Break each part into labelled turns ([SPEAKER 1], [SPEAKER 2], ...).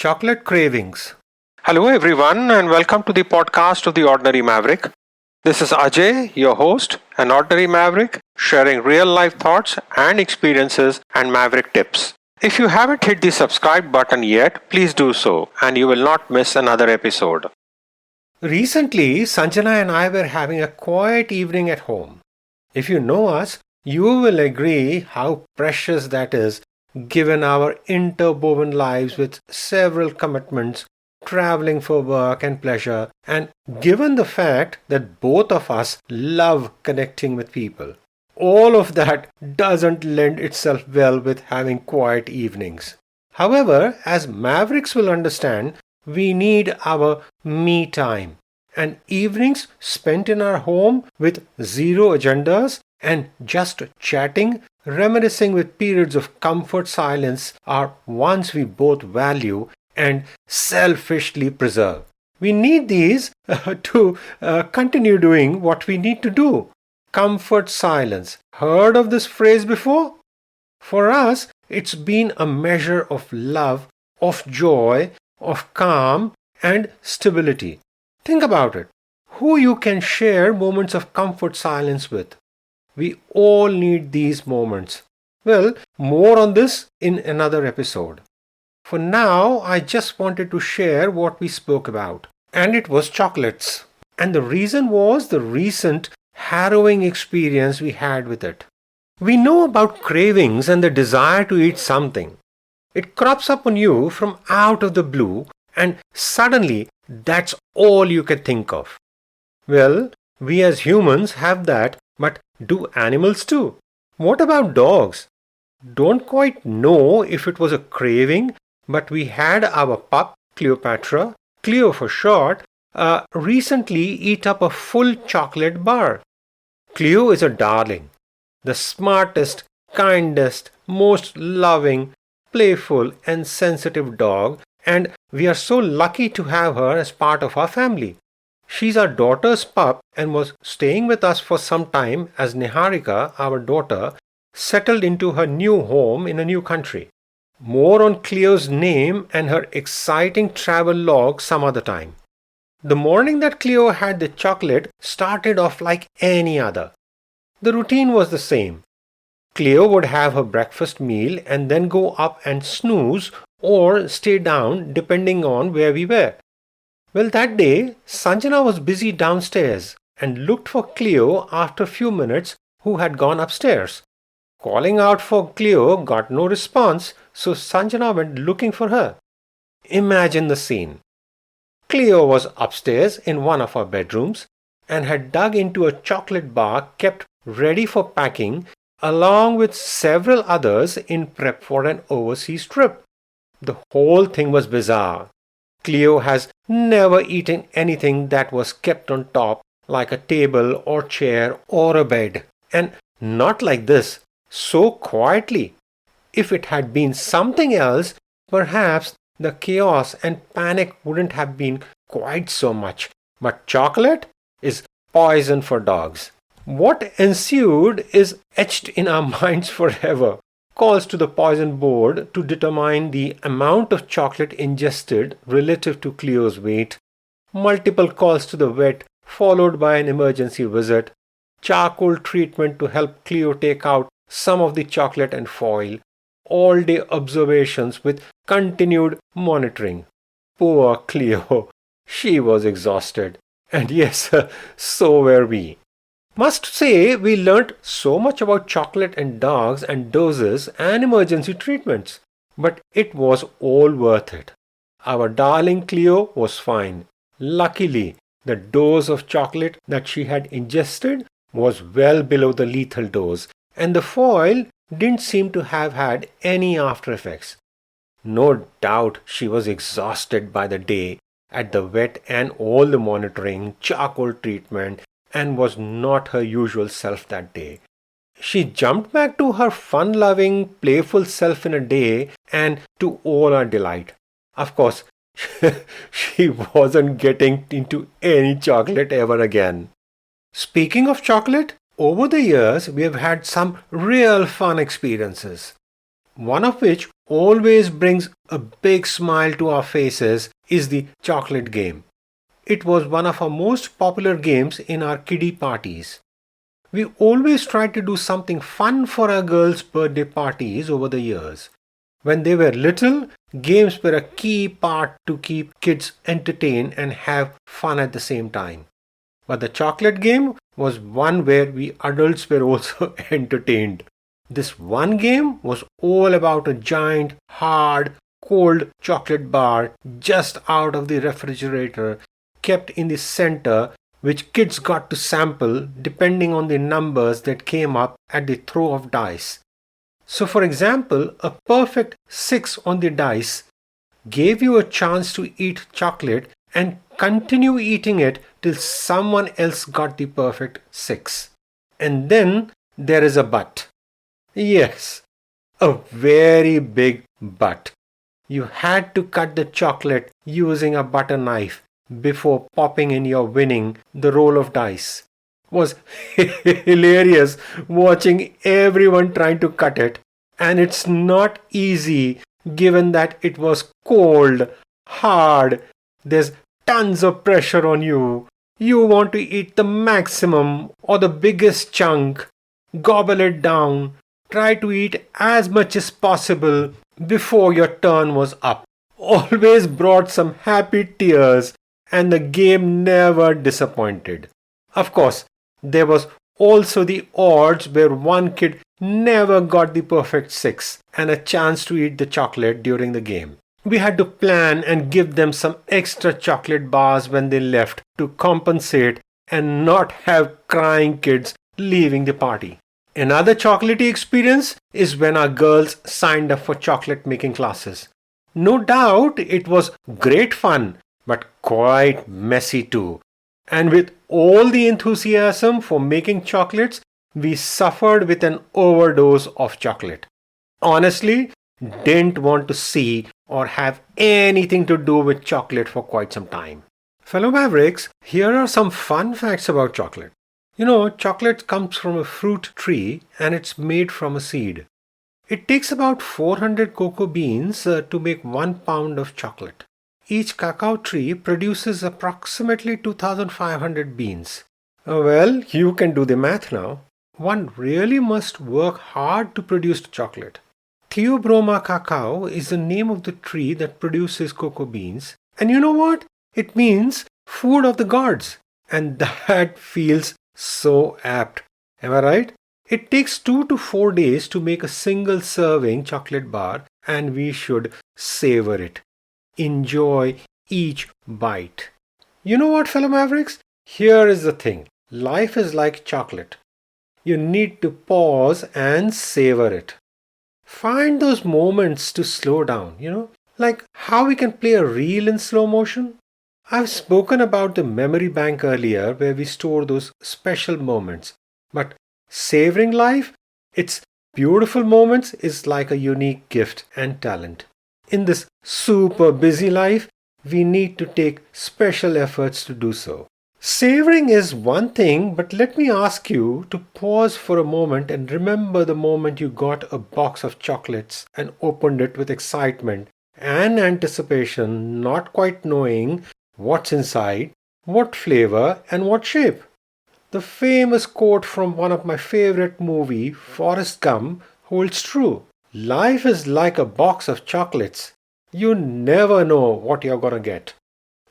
[SPEAKER 1] Chocolate Cravings.
[SPEAKER 2] Hello, everyone, and welcome to the podcast of The Ordinary Maverick. This is Ajay, your host, an ordinary maverick, sharing real life thoughts and experiences and maverick tips. If you haven't hit the subscribe button yet, please do so, and you will not miss another episode.
[SPEAKER 1] Recently, Sanjana and I were having a quiet evening at home. If you know us, you will agree how precious that is given our interwoven lives with several commitments, traveling for work and pleasure, and given the fact that both of us love connecting with people. All of that doesn't lend itself well with having quiet evenings. However, as Mavericks will understand, we need our me time and evenings spent in our home with zero agendas and just chatting, reminiscing with periods of comfort silence are ones we both value and selfishly preserve. We need these to continue doing what we need to do. Comfort silence. Heard of this phrase before? For us, it's been a measure of love, of joy, of calm, and stability. Think about it. Who you can share moments of comfort silence with? We all need these moments. Well, more on this in another episode. For now, I just wanted to share what we spoke about, and it was chocolates. And the reason was the recent harrowing experience we had with it. We know about cravings and the desire to eat something. It crops up on you from out of the blue, and suddenly that's all you can think of. Well, we as humans have that, but do animals too? What about dogs? Don't quite know if it was a craving, but we had our pup, Cleopatra, Cleo for short, recently eat up a full chocolate bar. Cleo is a darling, the smartest, kindest, most loving, playful, and sensitive dog, and we are so lucky to have her as part of our family. She's our daughter's pup and was staying with us for some time as Niharika, our daughter, settled into her new home in a new country. More on Cleo's name and her exciting travel log some other time. The morning that Cleo had the chocolate started off like any other. The routine was the same. Cleo would have her breakfast meal and then go up and snooze or stay down depending on where we were. Well, that day, Sanjana was busy downstairs and looked for Cleo after a few minutes, who had gone upstairs. Calling out for Cleo got no response, so Sanjana went looking for her. Imagine the scene. Cleo was upstairs in one of our bedrooms and had dug into a chocolate bar kept ready for packing, along with several others in prep for an overseas trip. The whole thing was bizarre. Cleo has never eaten anything that was kept on top, like a table or chair or a bed. And not like this, so quietly. If it had been something else, perhaps the chaos and panic wouldn't have been quite so much. But chocolate is poison for dogs. What ensued is etched in our minds forever. Calls to the poison board to determine the amount of chocolate ingested relative to Cleo's weight, multiple calls to the vet followed by an emergency visit, charcoal treatment to help Cleo take out some of the chocolate and foil, all-day observations with continued monitoring. Poor Cleo, she was exhausted, and yes, so were we. Must say, we learnt so much about chocolate and dogs and doses and emergency treatments. But it was all worth it. Our darling Cleo was fine. Luckily, the dose of chocolate that she had ingested was well below the lethal dose, and the foil didn't seem to have had any after effects. No doubt she was exhausted by the day at the vet and all the monitoring, charcoal treatment, and was not her usual self that day. She jumped back to her fun-loving, playful self in a day, and to all our delight. Of course, she wasn't getting into any chocolate ever again. Speaking of chocolate, over the years we have had some real fun experiences. One of which always brings a big smile to our faces is the chocolate game. It was one of our most popular games in our kiddie parties. We always tried to do something fun for our girls' birthday parties over the years. When they were little, games were a key part to keep kids entertained and have fun at the same time. But the chocolate game was one where we adults were also entertained. This one game was all about a giant, hard, cold chocolate bar just out of the refrigerator, kept in the center, which kids got to sample depending on the numbers that came up at the throw of dice. So, for example, a perfect 6 on the dice gave you a chance to eat chocolate and continue eating it till someone else got the perfect 6. And then there is a but. Yes, a very big but. You had to cut the chocolate using a butter knife before popping in your winning the roll of dice. Was hilarious watching everyone trying to cut it, and it's not easy given that it was cold, hard, there's tons of pressure on you. You want to eat the maximum or the biggest chunk, gobble it down, try to eat as much as possible before your turn was up. Always brought some happy tears, and the game never disappointed. Of course, there was also the odds where one kid never got the perfect 6 and a chance to eat the chocolate during the game. We had to plan and give them some extra chocolate bars when they left to compensate and not have crying kids leaving the party. Another chocolatey experience is when our girls signed up for chocolate making classes. No doubt it was great fun, but quite messy too. And with all the enthusiasm for making chocolates, we suffered with an overdose of chocolate. Honestly, didn't want to see or have anything to do with chocolate for quite some time. Fellow Mavericks, here are some fun facts about chocolate. You know, chocolate comes from a fruit tree and it's made from a seed. It takes about 400 cocoa beans to make 1 pound of chocolate. Each cacao tree produces approximately 2,500 beans. Well, you can do the math now. One really must work hard to produce chocolate. Theobroma cacao is the name of the tree that produces cocoa beans. And you know what? It means food of the gods. And that feels so apt. Am I right? It takes 2 to 4 days to make a single serving chocolate bar, and we should savor it. Enjoy each bite. You know what, fellow Mavericks? Here is the thing. Life is like chocolate. You need to pause and savor it. Find those moments to slow down, like how we can play a reel in slow motion. I've spoken about the memory bank earlier where we store those special moments. But savoring life, its beautiful moments, is like a unique gift and talent. In this super busy life, we need to take special efforts to do so. Savoring is one thing, but let me ask you to pause for a moment and remember the moment you got a box of chocolates and opened it with excitement and anticipation, not quite knowing what's inside, what flavor, and what shape. The famous quote from one of my favorite movie, Forrest Gump, holds true. Life is like a box of chocolates. You never know what you're gonna get.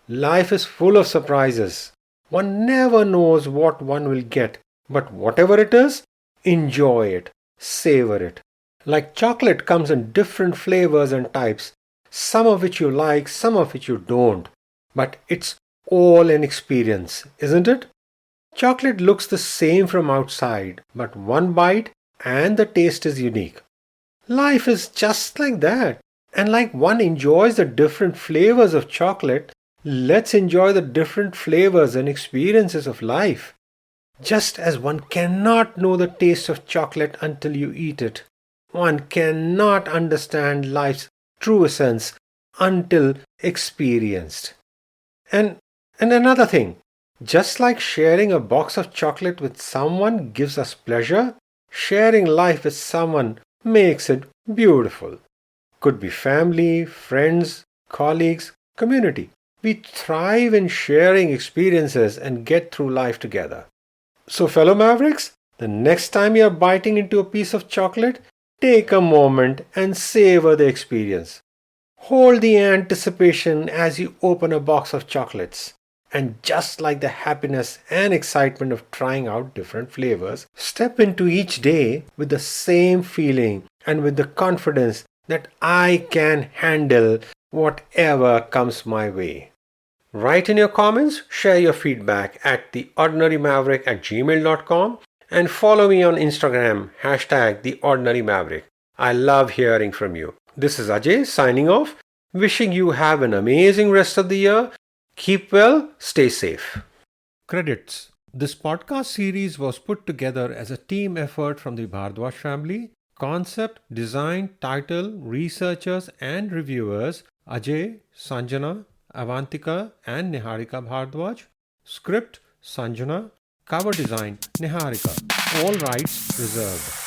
[SPEAKER 1] Life is full of surprises. One never knows what one will get, but whatever it is, enjoy it, savor it. Like chocolate comes in different flavors and types, some of which you like, some of which you don't. But it's all an experience, isn't it? Chocolate looks the same from outside, but one bite and the taste is unique. Life is just like that. And like one enjoys the different flavors of chocolate, let's enjoy the different flavors and experiences of life. Just as one cannot know the taste of chocolate until you eat it, one cannot understand life's true essence until experienced. And another thing, just like sharing a box of chocolate with someone gives us pleasure, sharing life with someone makes it beautiful. Could be family, friends, colleagues, community. We thrive in sharing experiences and get through life together. So, fellow Mavericks, the next time you're biting into a piece of chocolate, take a moment and savor the experience. Hold the anticipation as you open a box of chocolates. And just like the happiness and excitement of trying out different flavors, step into each day with the same feeling and with the confidence that I can handle whatever comes my way. Write in your comments, share your feedback at theordinarymaverick@gmail.com and follow me on Instagram, #theordinarymaverick. I love hearing from you. This is Ajay signing off, wishing you have an amazing rest of the year. Keep well, stay safe. Credits. This podcast series was put together as a team effort from the Bhardwaj family. Concept, design, title, researchers and reviewers Ajay, Sanjana, Avantika and Niharika Bhardwaj. Script, Sanjana. Cover design, Niharika. All rights reserved.